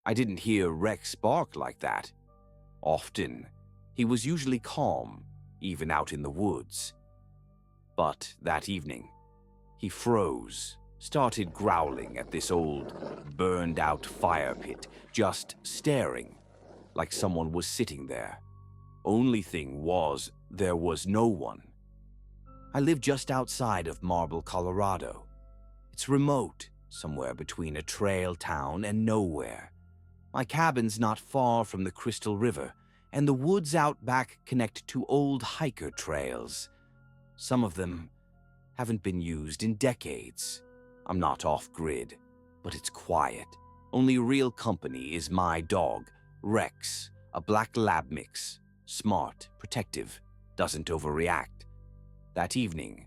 I didn't hear Rex bark like that. Often, he was usually calm, even out in the woods. But that evening, he froze, started growling at this old, burned-out fire pit, just staring, like someone was sitting there. Only thing was, there was no one. I live just outside of Marble, Colorado. It's remote, somewhere between a trail town and nowhere. My cabin's not far from the Crystal River, and the woods out back connect to old hiker trails. Some of them haven't been used in decades. I'm not off-grid, but it's quiet. Only real company is my dog, Rex, a black lab mix. Smart, protective, doesn't overreact. That evening,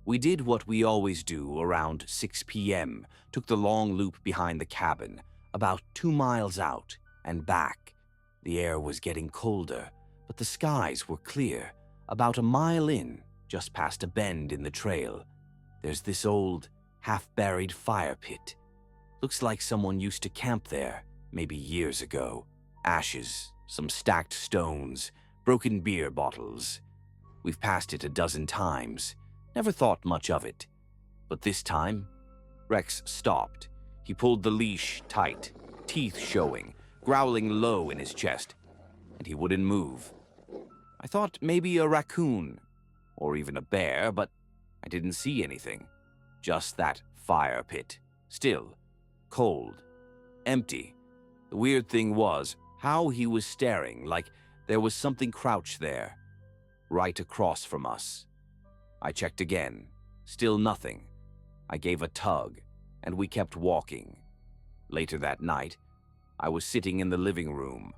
we did what we always do around 6 p.m., took the long loop behind the cabin, about 2 miles out and back. The air was getting colder, but the skies were clear. About a mile in, just past a bend in the trail, there's this old, half-buried fire pit. Looks like someone used to camp there, maybe years ago. Ashes, some stacked stones, broken beer bottles. We've passed it a dozen times, never thought much of it. But this time, Rex stopped. He pulled the leash tight, teeth showing, growling low in his chest, and he wouldn't move. I thought maybe a raccoon, or even a bear, but I didn't see anything. Just that fire pit, still, cold, empty. The weird thing was how he was staring, like there was something crouched there, right across from us. I checked again, still nothing. I gave a tug, and we kept walking. Later that night, I was sitting in the living room.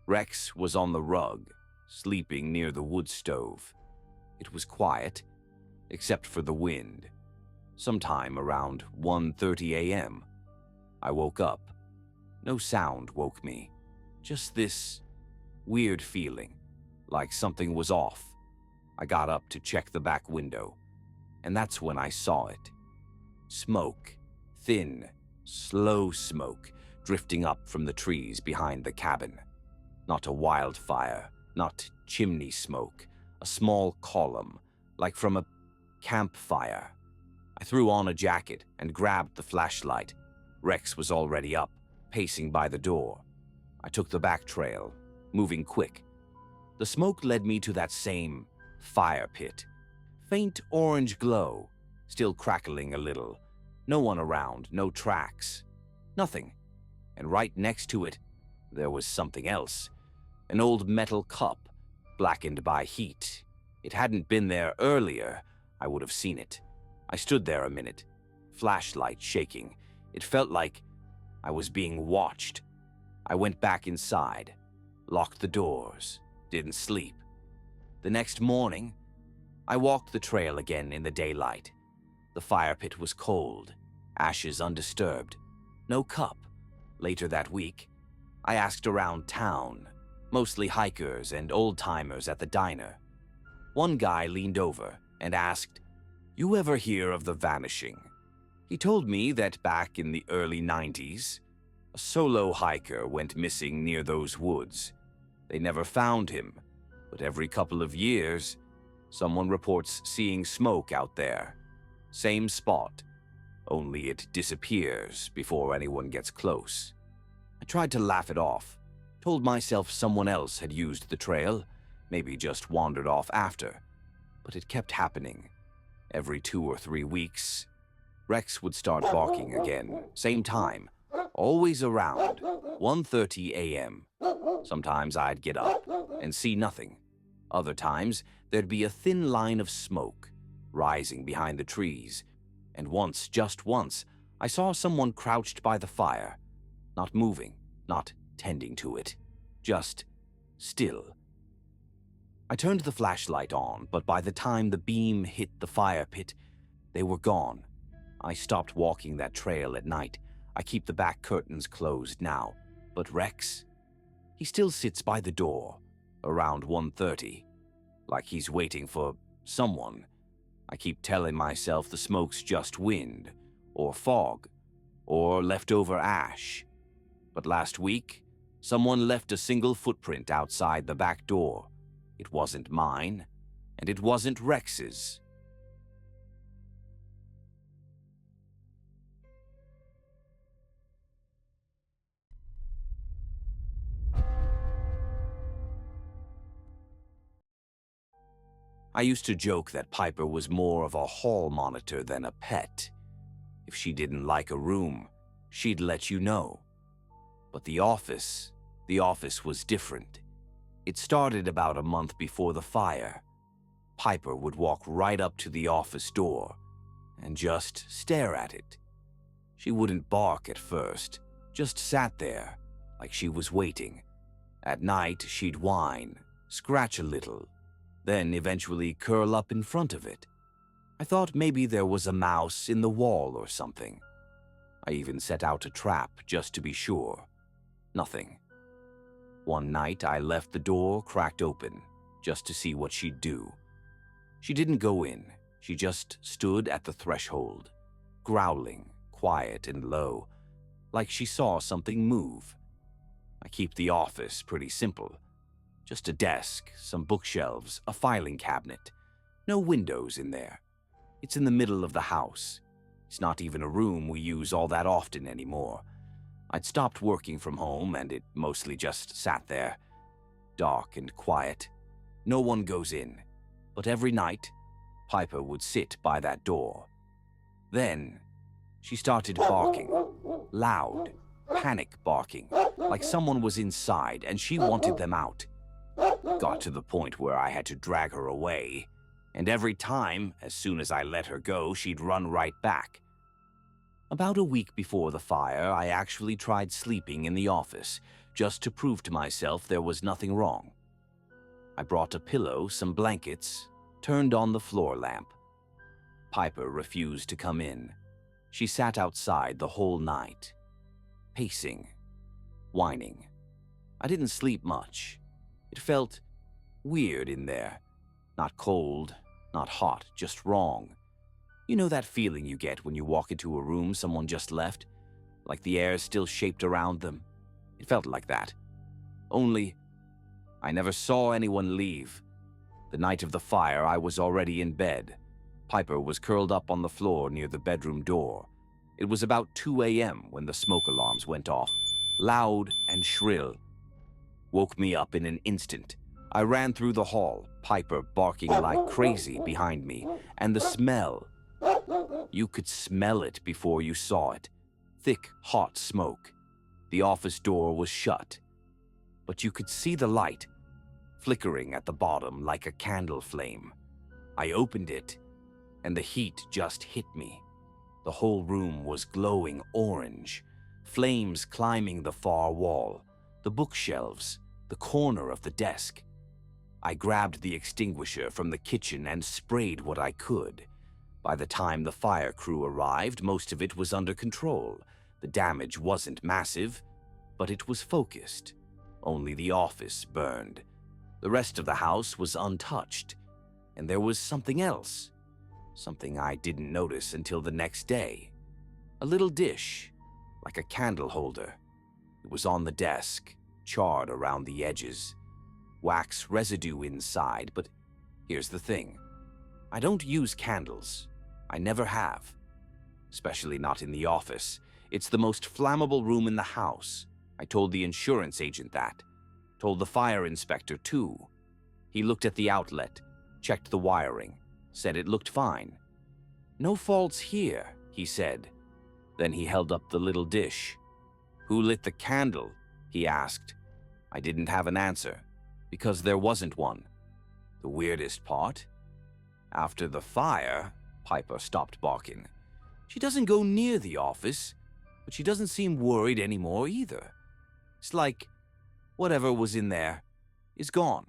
Rex was on the rug, sleeping near the wood stove. It was quiet, except for the wind. Sometime around 1:30 a.m., I woke up. No sound woke me, just this weird feeling, like something was off. I got up to check the back window, and that's when I saw it. Smoke, thin, slow smoke, drifting up from the trees behind the cabin. Not a wildfire, not chimney smoke, a small column, like from a campfire. I threw on a jacket and grabbed the flashlight. Rex was already up, pacing by the door. I took the back trail, moving quick. The smoke led me to that same fire pit. Faint orange glow, still crackling a little. No one around, no tracks. Nothing. And right next to it, there was something else. An old metal cup, blackened by heat. It hadn't been there earlier. I would have seen it. I stood there a minute, flashlight shaking. It felt like I was being watched. I went back inside, locked the doors, didn't sleep. The next morning, I walked the trail again in the daylight. The fire pit was cold, ashes undisturbed, no cup. Later that week, I asked around town, mostly hikers and old-timers at the diner. One guy leaned over and asked, "You ever hear of the vanishing?" He told me that back in the early 90s, a solo hiker went missing near those woods. They never found him, but every couple of years, someone reports seeing smoke out there. Same spot, only it disappears before anyone gets close. I tried to laugh it off, told myself someone else had used the trail, maybe just wandered off after, but it kept happening. Every 2 or 3 weeks, Rex would start barking again, same time, always around 1:30 a.m. Sometimes I'd get up and see nothing. Other times, there'd be a thin line of smoke rising behind the trees, and once, just once, I saw someone crouched by the fire, not moving, not tending to it, just still. I turned the flashlight on, but by the time the beam hit the fire pit, they were gone. I stopped walking that trail at night. I keep the back curtains closed now. But Rex? He still sits by the door, around 1:30, like he's waiting for someone. I keep telling myself the smoke's just wind, or fog, or leftover ash. But last week, someone left a single footprint outside the back door. It wasn't mine, and it wasn't Rex's. I used to joke that Piper was more of a hall monitor than a pet. If she didn't like a room, she'd let you know. But the office was different. It started about a month before the fire. Piper would walk right up to the office door and just stare at it. She wouldn't bark at first, just sat there like she was waiting. At night, she'd whine, scratch a little, then eventually curl up in front of it. I thought maybe there was a mouse in the wall or something. I even set out a trap just to be sure. Nothing. One night, I left the door cracked open just to see what she'd do. She didn't go in. She just stood at the threshold, growling, quiet and low, like she saw something move. I keep the office pretty simple. Just a desk, some bookshelves, a filing cabinet. No windows in there. It's in the middle of the house. It's not even a room we use all that often anymore. I'd stopped working from home and it mostly just sat there. Dark and quiet. No one goes in. But every night, Piper would sit by that door. Then, she started barking. Loud, panic barking, like someone was inside and she wanted them out. Got to the point where I had to drag her away, and every time, as soon as I let her go, she'd run right back. About a week before the fire, I actually tried sleeping in the office, just to prove to myself there was nothing wrong. I brought a pillow, some blankets, turned on the floor lamp. Piper refused to come in. She sat outside the whole night, pacing, whining. I didn't sleep much. It felt weird in there. Not cold, not hot, just wrong. You know that feeling you get when you walk into a room someone just left? Like the air's still shaped around them? It felt like that. Only, I never saw anyone leave. The night of the fire, I was already in bed. Piper was curled up on the floor near the bedroom door. It was about 2 a.m. when the smoke alarms went off, loud and shrill. Woke me up in an instant. I ran through the hall, Piper barking like crazy behind me, and the smell. You could smell it before you saw it. Thick, hot smoke. The office door was shut, but you could see the light, flickering at the bottom like a candle flame. I opened it, and the heat just hit me. The whole room was glowing orange, flames climbing the far wall, the bookshelves, the corner of the desk. I grabbed the extinguisher from the kitchen and sprayed what I could. By the time the fire crew arrived, most of it was under control. The damage wasn't massive, but it was focused. Only the office burned. The rest of the house was untouched. And there was something else. Something I didn't notice until the next day. A little dish, like a candle holder. It was on the desk, charred around the edges. Wax residue inside, but here's the thing. I don't use candles. I never have. Especially not in the office. It's the most flammable room in the house. I told the insurance agent that. Told the fire inspector too. He looked at the outlet, checked the wiring, said it looked fine. No faults here, he said. Then he held up the little dish. Who lit the candle? He asked. I didn't have an answer, because there wasn't one. The weirdest part? After the fire, Piper stopped barking. She doesn't go near the office, but she doesn't seem worried anymore either. It's like whatever was in there is gone.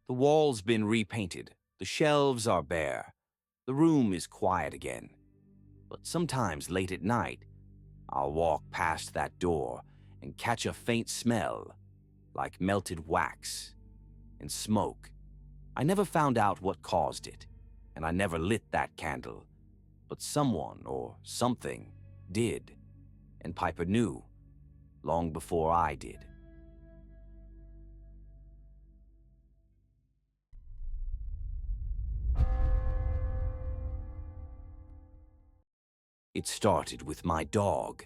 The wall's been repainted. The shelves are bare. The room is quiet again. But sometimes late at night, I'll walk past that door and catch a faint smell, like melted wax and smoke. I never found out what caused it, and I never lit that candle. But someone or something did, and Piper knew. long before I did. It started with my dog,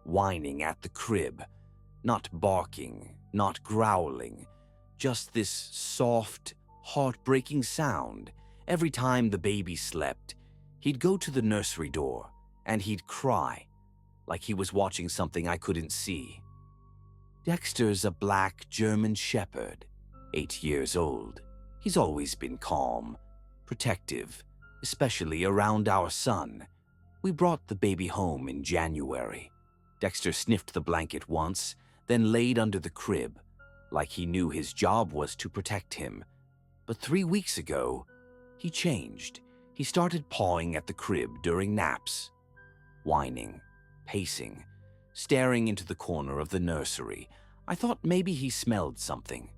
whining at the crib, not barking, not growling, just this soft, heartbreaking sound. Every time the baby slept, he'd go to the nursery door and he'd cry, like he was watching something I couldn't see. Dexter's a black German shepherd, 8 years old. He's always been calm, protective, especially around our son. We brought the baby home in January. Dexter sniffed the blanket once, then laid under the crib, like he knew his job was to protect him. But 3 weeks ago, he changed. He started pawing at the crib during naps, whining, pacing, staring into the corner of the nursery. I thought maybe he smelled something.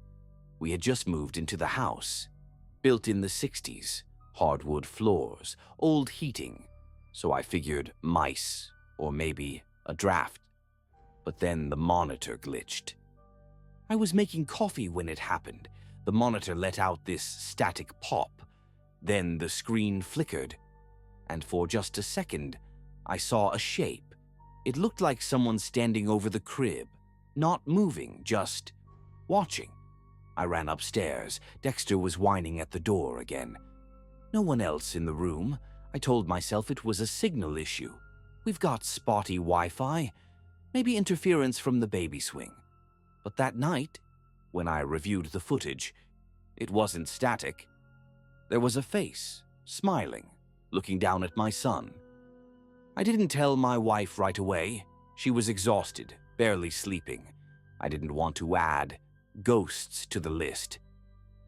We had just moved into the house, built in the 60s, hardwood floors, old heating, so I figured mice or maybe a draft. But then the monitor glitched. I was making coffee when it happened. The monitor let out this static pop. Then the screen flickered, and for just a second, I saw a shape. It looked like someone standing over the crib, not moving, just watching. I ran upstairs. Dexter was whining at the door again. No one else in the room. I told myself it was a signal issue. We've got spotty Wi-Fi, maybe interference from the baby swing. But that night, when I reviewed the footage, it wasn't static. There was a face, smiling, looking down at my son. I didn't tell my wife right away. She was exhausted, barely sleeping. I didn't want to add ghosts to the list.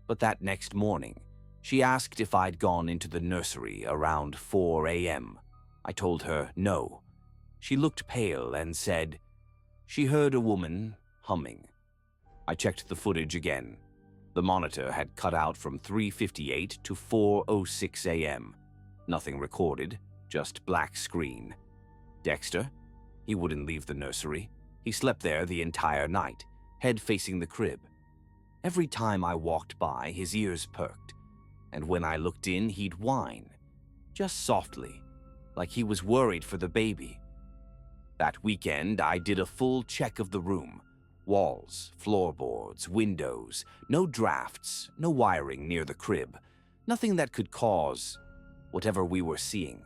But that next morning, she asked if I'd gone into the nursery around 4 a.m. I told her no. She looked pale and said she heard a woman humming. I checked the footage again. The monitor had cut out from 3:58 to 4:06 a.m. Nothing recorded, just black screen. Dexter? He wouldn't leave the nursery. He slept there the entire night, head facing the crib. Every time I walked by, his ears perked, and when I looked in, he'd whine, just softly, like he was worried for the baby. That weekend, I did a full check of the room. Walls, floorboards, windows, no drafts, no wiring near the crib, nothing that could cause whatever we were seeing.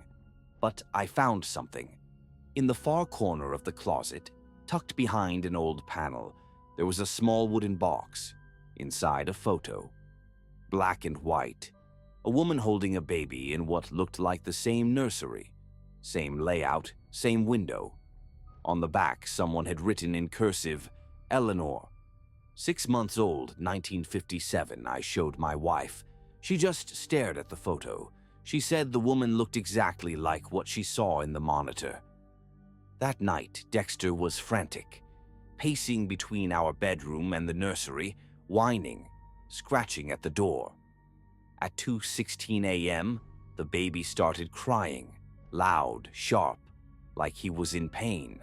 But I found something. In the far corner of the closet, tucked behind an old panel, there was a small wooden box. Inside, a photo. Black and white. A woman holding a baby in what looked like the same nursery. Same layout, same window. On the back, someone had written in cursive, Eleanor. 6 months old, 1957, I showed my wife. She just stared at the photo. She said the woman looked exactly like what she saw in the monitor. That night, Dexter was frantic, pacing between our bedroom and the nursery, whining, scratching at the door. At 2:16 a.m., the baby started crying, loud, sharp, like he was in pain.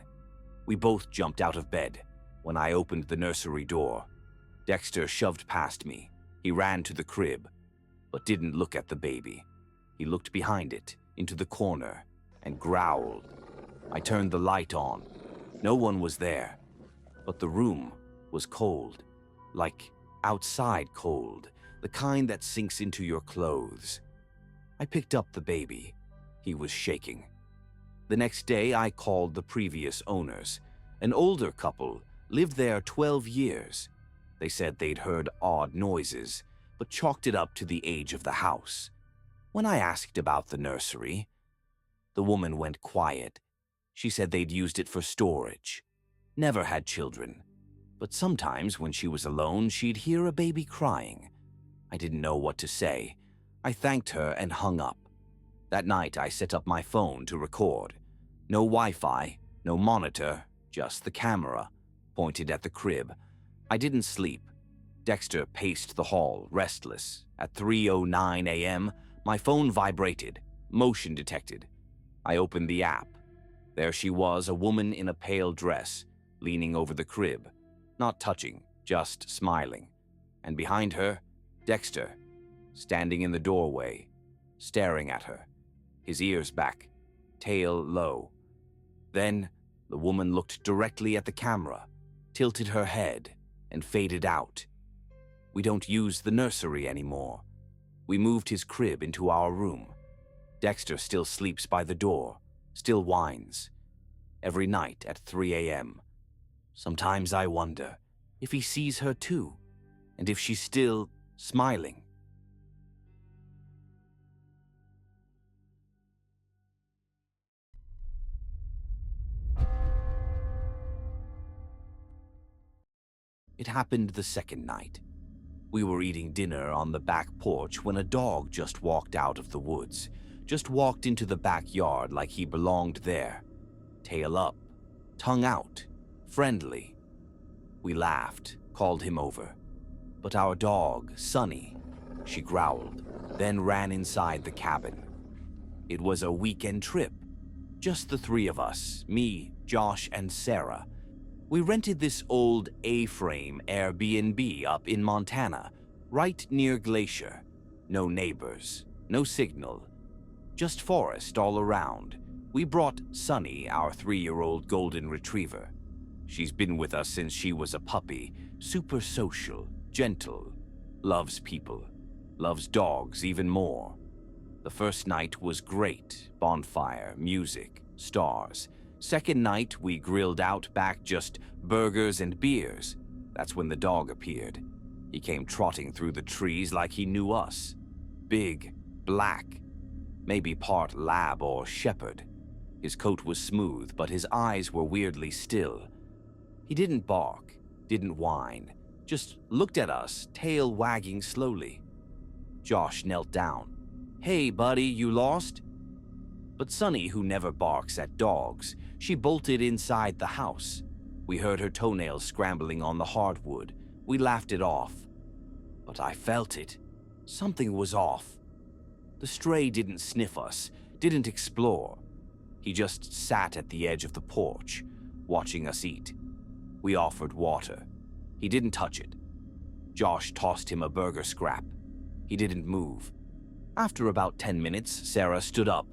We both jumped out of bed. When I opened the nursery door, Dexter shoved past me. He ran to the crib, but didn't look at the baby. He looked behind it, into the corner, and growled. I turned the light on. No one was there, but the room was cold, like outside cold, the kind that sinks into your clothes. I picked up the baby. He was shaking. The next day, I called the previous owners. An older couple lived there 12 years. They said they'd heard odd noises, but chalked it up to the age of the house. When I asked about the nursery, the woman went quiet. She said they'd used it for storage. Never had children, but sometimes when she was alone, she'd hear a baby crying. I didn't know what to say. I thanked her and hung up. That night, I set up my phone to record. No Wi-Fi, no monitor, just the camera, pointed at the crib. I didn't sleep. Dexter paced the hall, restless. At 3:09 a.m., my phone vibrated, motion detected. I opened the app. There she was, a woman in a pale dress, leaning over the crib, not touching, just smiling. And behind her, Dexter, standing in the doorway, staring at her, his ears back, tail low. Then the woman looked directly at the camera, tilted her head, and faded out. We don't use the nursery anymore. We moved his crib into our room. Dexter still sleeps by the door, still whines. Every night at 3 a.m. Sometimes I wonder if he sees her too, and if she's still smiling. It happened the second night. We were eating dinner on the back porch when a dog just walked out of the woods, just walked into the backyard like he belonged there. Tail up, tongue out, friendly. We laughed, called him over. But our dog, Sunny, she growled, then ran inside the cabin. It was a weekend trip. Just the three of us, me, Josh, and Sarah. We rented this old A-frame Airbnb up in Montana, right near Glacier. No neighbors, no signal, just forest all around. We brought Sunny, our 3-year-old golden retriever. She's been with us since she was a puppy, super social, gentle, loves people, loves dogs even more. The first night was great, bonfire, music, stars. Second night, we grilled out back just burgers and beers. That's when the dog appeared. He came trotting through the trees like he knew us. Big, black, maybe part lab or shepherd. His coat was smooth, but his eyes were weirdly still. He didn't bark, didn't whine, just looked at us, tail wagging slowly. Josh knelt down. "Hey, buddy, you lost?" But Sunny, who never barks at dogs, she bolted inside the house. We heard her toenails scrambling on the hardwood. We laughed it off. But I felt it. Something was off. The stray didn't sniff us, didn't explore. He just sat at the edge of the porch, watching us eat. We offered water. He didn't touch it. Josh tossed him a burger scrap. He didn't move. After about 10 minutes, Sarah stood up.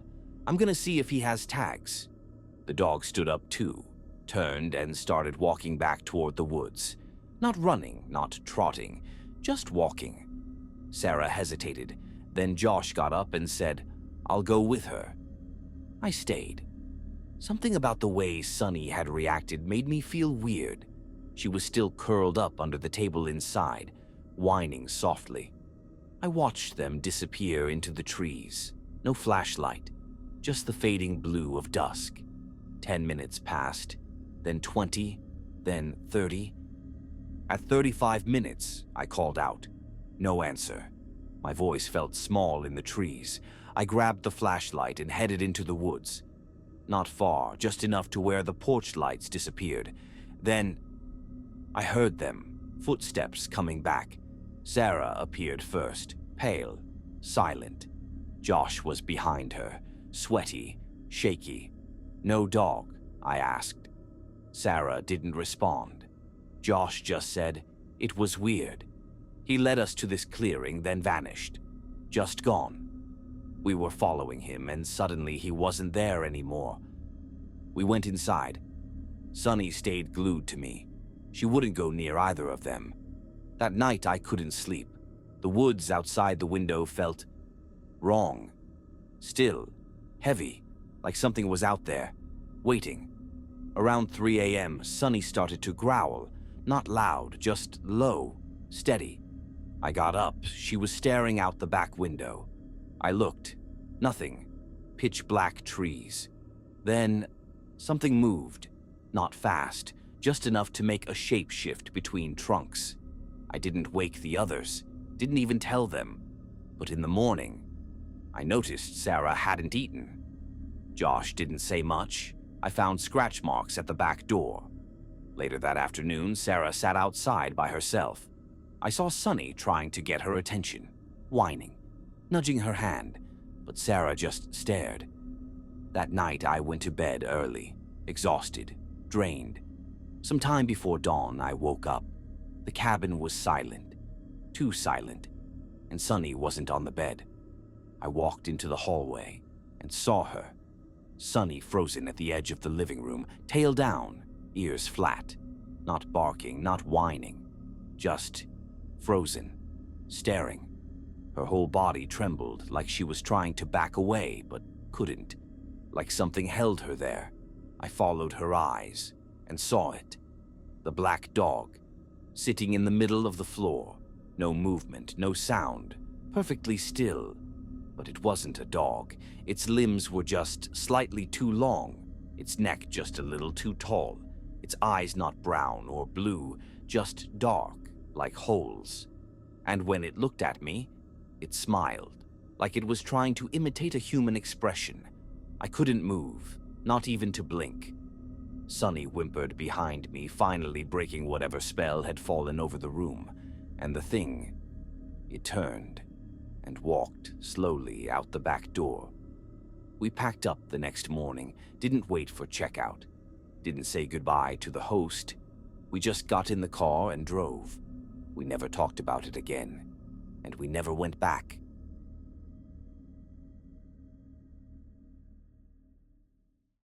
"I'm gonna see if he has tags." The dog stood up too, turned and started walking back toward the woods. Not running, not trotting, just walking. Sarah hesitated. Then Josh got up and said, "I'll go with her." I stayed. Something about the way Sunny had reacted made me feel weird. She was still curled up under the table inside, whining softly. I watched them disappear into the trees. No flashlight, just the fading blue of dusk. 10 minutes passed, then 20, then 30. At 35 minutes, I called out. No answer. My voice felt small in the trees. I grabbed the flashlight and headed into the woods. Not far, just enough to where the porch lights disappeared. Then I heard them, footsteps coming back. Sarah appeared first, pale, silent. Josh was behind her, sweaty, shaky. "No dog?" I asked. Sarah didn't respond. Josh just said, "It was weird." He led us to this clearing, then vanished. Just gone. We were following him, and suddenly he wasn't there anymore. We went inside. Sunny stayed glued to me. She wouldn't go near either of them. That night I couldn't sleep. The woods outside the window felt wrong. Still, heavy, like something was out there, waiting. Around 3 a.m., Sunny started to growl, not loud, just low, steady. I got up. She was staring out the back window. I looked. Nothing. Pitch black trees. Then something moved. Not fast, just enough to make a shape shift between trunks. I didn't wake the others, didn't even tell them. But in the morning, I noticed Sarah hadn't eaten. Josh didn't say much. I found scratch marks at the back door. Later that afternoon, Sarah sat outside by herself. I saw Sunny trying to get her attention, whining, nudging her hand, but Sarah just stared. That night I went to bed early, exhausted, drained. Some time before dawn, I woke up. The cabin was silent, too silent, and Sunny wasn't on the bed. I walked into the hallway and saw her, Sunny frozen at the edge of the living room, tail down, ears flat, not barking, not whining, just frozen, staring. Her whole body trembled like she was trying to back away but couldn't, like something held her there. I followed her eyes and saw it. The black dog, sitting in the middle of the floor. No movement, no sound, perfectly still. But it wasn't a dog. Its limbs were just slightly too long, its neck just a little too tall, its eyes not brown or blue, just dark, like holes. And when it looked at me, it smiled, like it was trying to imitate a human expression. I couldn't move, not even to blink. Sunny whimpered behind me, finally breaking whatever spell had fallen over the room, and the thing, it turned and walked slowly out the back door. We packed up the next morning, didn't wait for checkout, didn't say goodbye to the host. We just got in the car and drove. We never talked about it again, and we never went back.